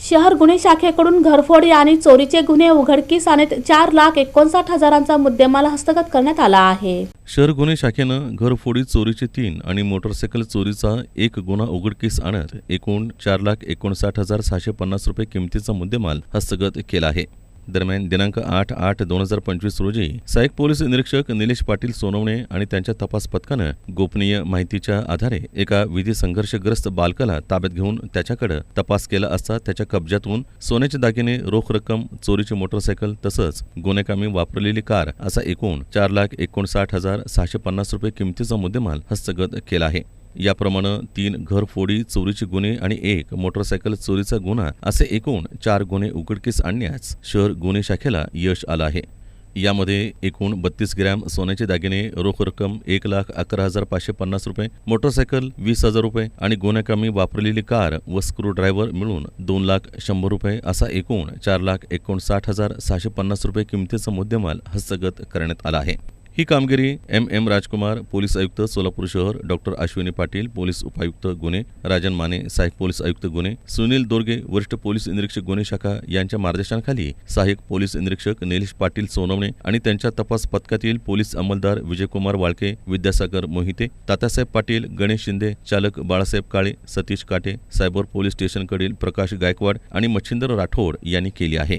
शहर गुन्हे शाखेकडून घरफोडी आणि चोरीचे गुन्हे उघडकीस आणत 4,59,000चा मुद्देमाल हस्तगत करण्यात आला आहे। शहर गुन्हे शाखेनं घरफोडी चोरीचे 3 आणि मोटरसायकल चोरीचा 1 गुन्हा उघडकीस आणत एकूण 4,59,650 रुपये किमतीचा मुद्देमाल हस्तगत केला आहे। दरम्यान दिनांक 8/8/2025 रोजी सहाय्यक पोलीस निरीक्षक निलेश पाटील सोनवणे आणि त्यांच्या तपास पथकानं गोपनीय माहितीच्या आधारे एका विधी संघर्षग्रस्त बालकाला ताब्यात घेऊन त्याच्याकडे तपास केला असता त्याच्या कब्जातून सोन्याचे दागिने, रोख रक्कम, चोरीची मोटरसायकल तसंच गुन्हेकामी वापरलेली कार असा एकूण 4,59,650 रुपये किमतीचा मुद्देमाल हस्तगत केला आहे। याप्रमाणे 3 घरफोडी चोरीचे गुन्हे आणि 1 मोटरसायकल चोरीचा गुन्हा असे एकूण 4 गुन्हे उघडकीस आणण्यास शहर गुन्हे शाखेला यश आलं आहे। यामध्ये एकूण 32 ग्रॅम सोन्याचे दागिने, रोख रक्कम 1,11,550 रुपये, मोटरसायकल 20,000 रुपये आणि गुन्हेकामी वापरलेली कार व स्क्रू ड्रायव्हर मिळून 2,100,000 रुपये असा एकूण 4,59,650 रुपये किमतीचा मुद्देमाल हस्तगत करण्यात आला आहे। ही कामगिरी एम राजकुमार, पोलीस आयुक्त सोलापूर शहर, डॉक्टर अश्विनी पाटील, पोलीस उपायुक्त गुन्हे राजन माने, सहाय्यक पोलीस आयुक्त गुन्हे सुनील दोरगे, वरिष्ठ पोलीस निरीक्षक गुन्हे शाखा यांच्या मार्गदर्शनाखाली सहाय्यक पोलीस निरीक्षक निलेश पाटील सोनवणे आणि त्यांच्या तपास पथकातील पोलीस अंमलदार विजयकुमार वाळके, विद्यासागर मोहिते, तात्यासाहेब पाटील, गणेश शिंदे, चालक बाळासाहेब काळे, सतीश काटे, सायबर पोलीस स्टेशनकडील प्रकाश गायकवाड आणि मच्छिंद्र राठोड यांनी केली आहे।